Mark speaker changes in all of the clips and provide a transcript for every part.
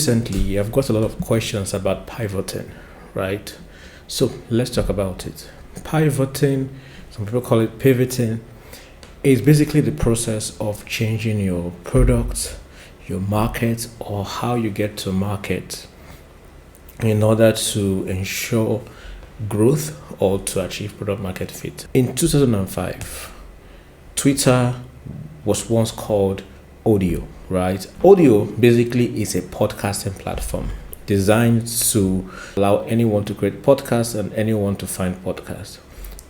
Speaker 1: recently, I've got a lot of questions about pivoting, right? So let's talk about it. Pivoting, some people call it pivoting, is basically the process of changing your product, your market, or how you get to market in order to ensure growth or to achieve product market fit. In 2005, Twitter was once called Audio, right? Audio basically is a podcasting platform designed to allow anyone to create podcasts and anyone to find podcasts.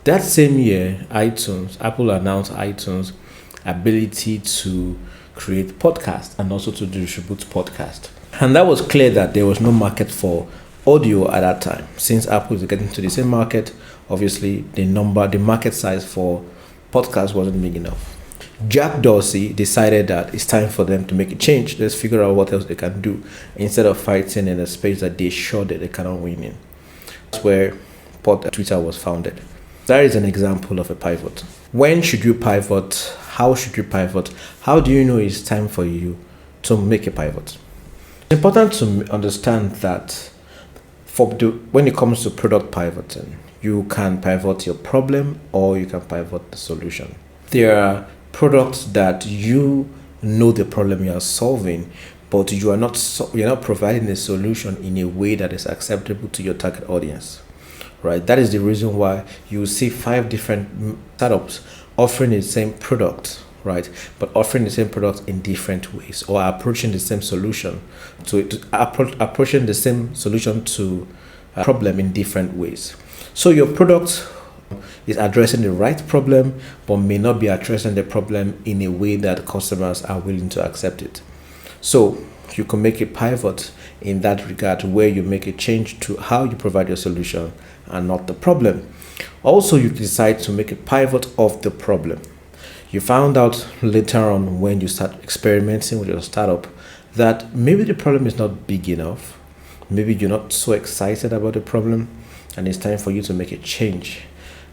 Speaker 1: That same year, Apple announced iTunes' ability to create podcasts and also to distribute podcasts. And that was clear that there was no market for audio at that time. Since Apple is getting to the same market, obviously the market size for podcasts wasn't big enough. Jack Dorsey decided that it's time for them to make a change. Let's figure out what else they can do instead of fighting in a space that they're sure that they cannot win in. That's where Twitter was founded. That is an example of a pivot. When should you pivot? How should you pivot? How do you know it's time for you to make a pivot? It's important to understand that when it comes to product pivoting, you can pivot your problem or you can pivot the solution. There are products that you know the problem you are solving, but you're not providing a solution in a way that is acceptable to your target audience, right? That is the reason why you see 5 different startups offering the same product, right? But offering the same product in different ways, or approaching the same solution approaching the same solution to a problem in different ways. So your product is addressing the right problem, but may not be addressing the problem in a way that customers are willing to accept it. So you can make a pivot in that regard, where you make a change to how you provide your solution and not the problem. Also, you decide to make a pivot of the problem. You found out later on, when you start experimenting with your startup, that maybe the problem is not big enough. Maybe you're not so excited about the problem, and it's time for you to make a change.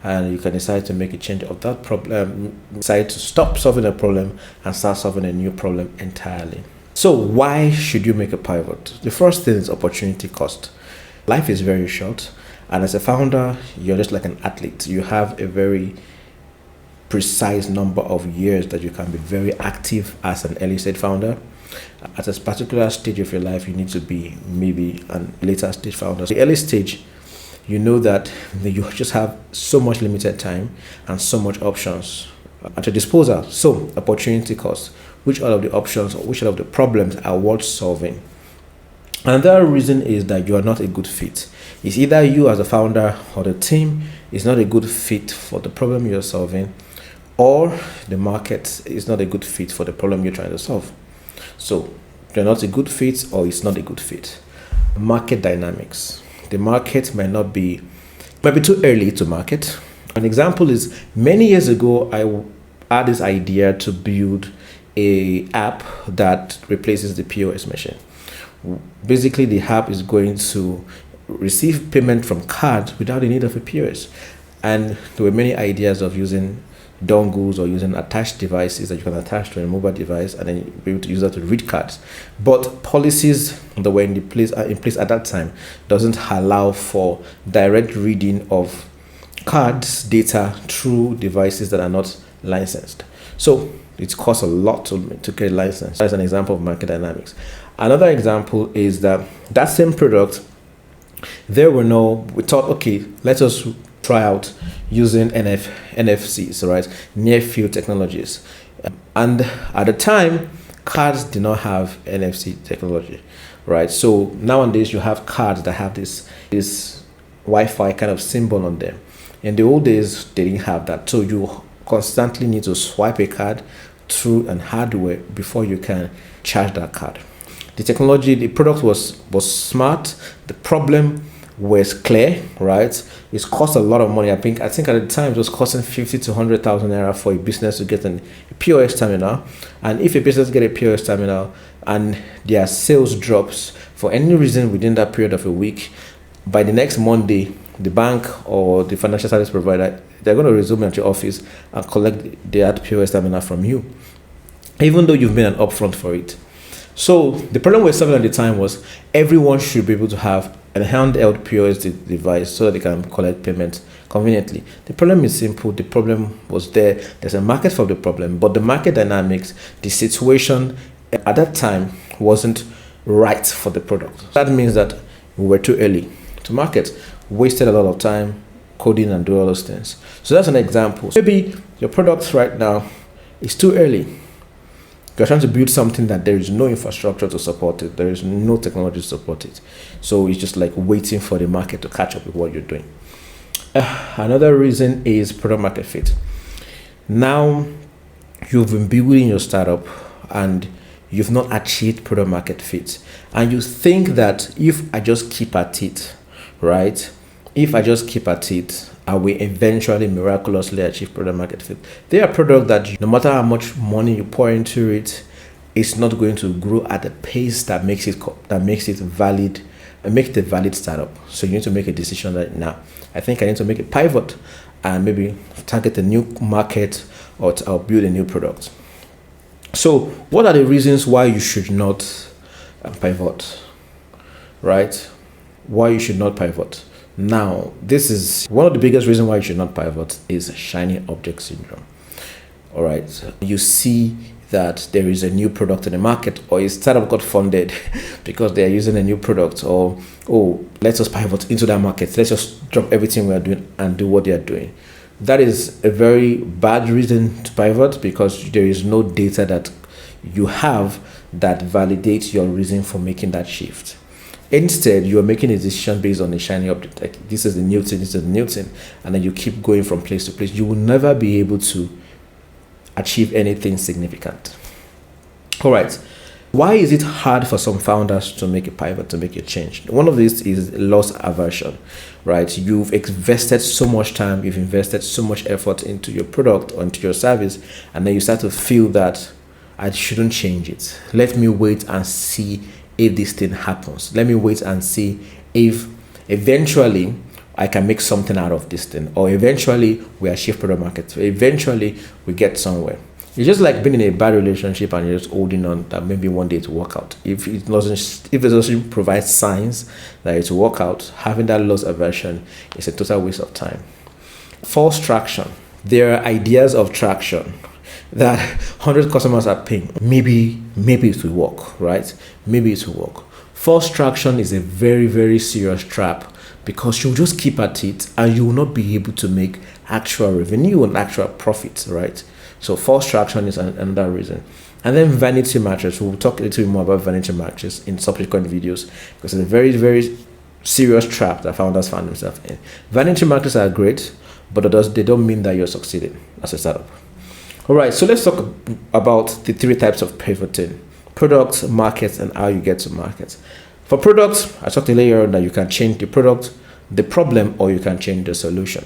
Speaker 1: And you can decide to make a change of that problem, decide to stop solving a problem and start solving a new problem entirely. So why should you make a pivot? The first thing is opportunity cost. Life is very short, and as a founder, you're just like an athlete. You have a very precise number of years that you can be very active as an early stage founder. At a particular stage of your life, you need to be maybe a later stage founder. The early stage, you know that you just have so much limited time and so much options at your disposal. So opportunity cost, which all of the options or which all of the problems are worth solving. Another reason is that you are not a good fit. It's either you as a founder or the team is not a good fit for the problem you're solving, or the market is not a good fit for the problem you're trying to solve. So you're not a good fit, or it's not a good fit. Market dynamics. The market might be too early to market. An example is, many years ago, I had this idea to build a app that replaces the POS machine. Basically, the app is going to receive payment from cards without the need of a POS. And there were many ideas of using dongles or using attached devices that you can attach to a mobile device, and then you'll be able to use that to read cards. But policies that were in place at that time doesn't allow for direct reading of cards data through devices that are not licensed. So it costs a lot to get a license. That's an example of market dynamics. Another example is that same product, we thought, okay, let us try out using NFCs, right? Near field technologies. And at the time, cards did not have NFC technology, right? So nowadays you have cards that have this Wi-Fi kind of symbol on them. In the old days, they didn't have that. So you constantly need to swipe a card through an hardware before you can charge that card. The product was smart. The problem was clear, right? It cost a lot of money. I think at the time it was costing 50 to 100,000 naira for a business to get a POS terminal. And if a business get a POS terminal and their sales drops for any reason within that period of a week, by the next Monday, the bank or the financial service provider, they're going to resume at your office and collect that POS terminal from you, even though you've made an upfront for it. So the problem we're solving at the time was everyone should be able to have a handheld POS device so that they can collect payment conveniently. The problem is simple. The problem was there. There's a market for the problem, but the market dynamics, the situation at that time wasn't right for the product. That means that we were too early to market, wasted a lot of time coding and do all those things. So that's an example. Maybe your product right now is too early. You're trying to build something that there is no infrastructure to support it. There is no technology to support it. So it's just like waiting for the market to catch up with what you're doing. Another reason is product market fit. Now you've been building your startup and you've not achieved product market fit. And you think that if I just keep at it, right? If I just keep at it, I will eventually miraculously achieve product market fit. They are products that no matter how much money you pour into it, it's not going to grow at a pace that makes it valid and make it a valid startup. So you need to make a decision right now. I think I need to make a pivot and maybe target a new market or build a new product. So what are the reasons why you should not pivot, right? Why you should not pivot? Now, this is one of the biggest reasons why you should not pivot is shiny object syndrome. All right, you see that there is a new product in the market, or a startup got funded because they are using a new product, or let's just pivot into that market. Let's just drop everything we are doing and do what they are doing. That is a very bad reason to pivot because there is no data that you have that validates your reason for making that shift. Instead, you are making a decision based on a shiny object. Like this is the new thing, this is the new thing, and then you keep going from place to place. You will never be able to achieve anything significant. All right. Why is it hard for some founders to make a pivot, to make a change? One of these is loss aversion, right? You've invested so much time, you've invested so much effort into your product or into your service, and then you start to feel that I shouldn't change it. Let me wait and see if this thing happens. Let me wait and see if eventually I can make something out of this thing, or eventually we achieve product market. Eventually we get somewhere. It's just like being in a bad relationship and you're just holding on that maybe one day it will work out. If it doesn't provide signs that it will work out, having that loss aversion is a total waste of time. False traction. There are ideas of traction that 100 customers are paying. Maybe it will work, right? Maybe it will work. False traction is a very, very serious trap because you'll just keep at it and you will not be able to make actual revenue and actual profits, right? So false traction is another reason. And then vanity metrics. We'll talk a little bit more about vanity metrics in subsequent videos because it's a very, very serious trap that founders find themselves in. Vanity metrics are great, but they don't mean that you're succeeding as a startup. All right, so let's talk about the three types of pivoting: products, markets, and how you get to markets. For products, I talked earlier on that you can change the product, the problem, or you can change the solution.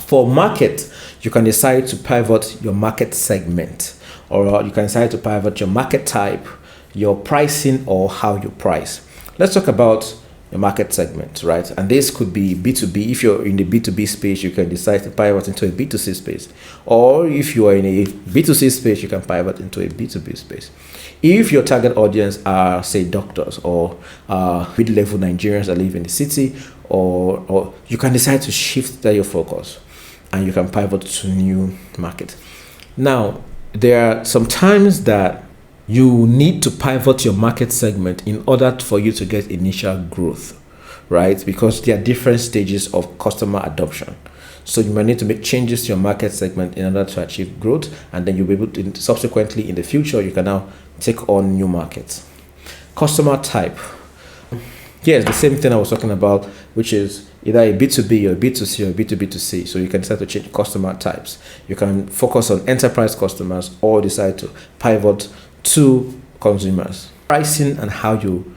Speaker 1: For market, you can decide to pivot your market segment, or you can decide to pivot your market type, your pricing, or how you price. Let's talk about your market segment, right? And this could be B2B. If you're in the B2B space, you can decide to pivot into a B2C space. Or if you are in a B2C space, you can pivot into a B2B space. If your target audience are, say, doctors or mid-level Nigerians that live in the city, or you can decide to shift your focus and you can pivot to new market. Now, there are some times that you need to pivot your market segment in order for you to get initial growth, right? Because there are different stages of customer adoption. So you might need to make changes to your market segment in order to achieve growth, and then you'll be able to subsequently in the future, you can now take on new markets. Customer type. Yes, the same thing I was talking about, which is either a B2B or a B2C or a B2B2C. So you can decide to change customer types. You can focus on enterprise customers or decide to pivot to consumers. Pricing and how you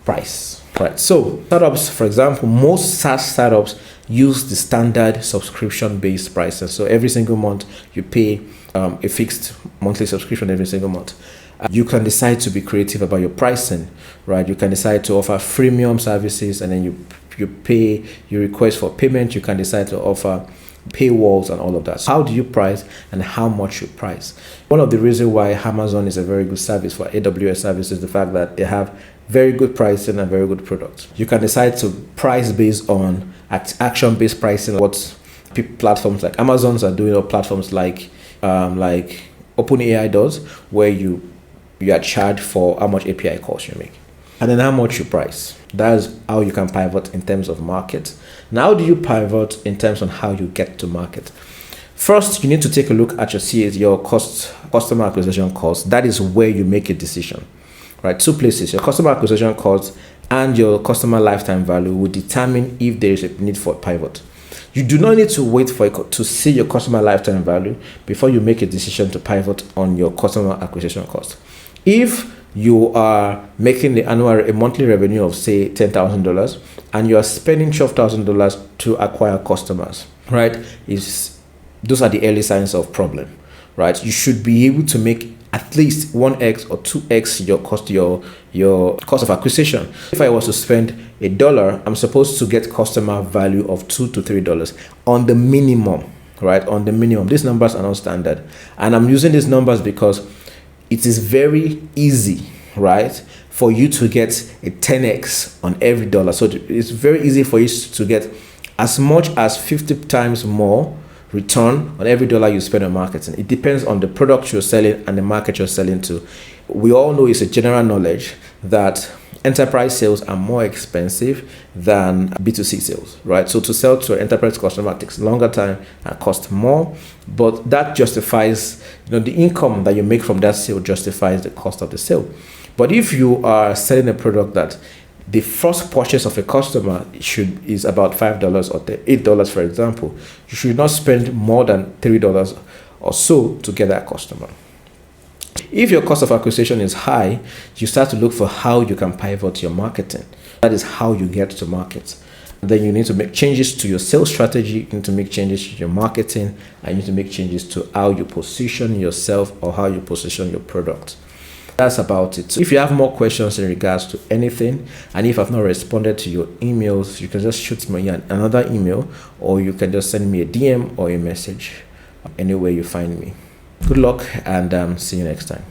Speaker 1: price. Right. So startups, for example, most SaaS startups use the standard subscription-based pricing. So every single month you pay a fixed monthly subscription every single month. You can decide to be creative about your pricing, right? You can decide to offer freemium services, and then you request for payment. You can decide to offer paywalls and all of that. So how do you price and how much you price? One of the reasons why Amazon is a very good service for AWS service is the fact that they have very good pricing and very good products. You can decide to price based on action-based pricing, what platforms like Amazon's are doing, or platforms like OpenAI does, where you are charged for how much API calls you make. And then how much you price. That's how you can pivot in terms of market. Now, how do you pivot in terms on how you get to market? First, you need to take a look at your customer acquisition cost. That is where you make a decision, right? Two places: your customer acquisition cost and your customer lifetime value will determine if there is a need for a pivot. You do not need to wait to see your customer lifetime value before you make a decision to pivot on your customer acquisition cost. If you are making a monthly revenue of, say, $10,000 and you are spending $12,000 to acquire customers, right? Those are the early signs of problem, right? You should be able to make at least 1x or 2x your cost of acquisition. If I was to spend $1, I'm supposed to get customer value of $2 to $3 on the minimum, right? On the minimum. These numbers are not standard, and I'm using these numbers because it is very easy, right, for you to get a 10x on every dollar. So it's very easy for you to get as much as 50 times more return on every dollar you spend on marketing. It depends on the product you're selling and the market you're selling to. We all know, it's a general knowledge that enterprise sales are more expensive than B2C sales, right? So to sell to an enterprise customer takes longer time and cost more, but that justifies, the income that you make from that sale justifies the cost of the sale. But if you are selling a product that the first purchase of a customer is about $5 or $8, for example, you should not spend more than $3 or so to get that customer. If your cost of acquisition is high, you start to look for how you can pivot your marketing. That is how you get to market. Then you need to make changes to your sales strategy, you need to make changes to your marketing, and you need to make changes to how you position yourself or how you position your product. That's about it. So if you have more questions in regards to anything, and if I've not responded to your emails, you can just shoot me another email, or you can just send me a DM or a message anywhere you find me. Good luck, and see you next time.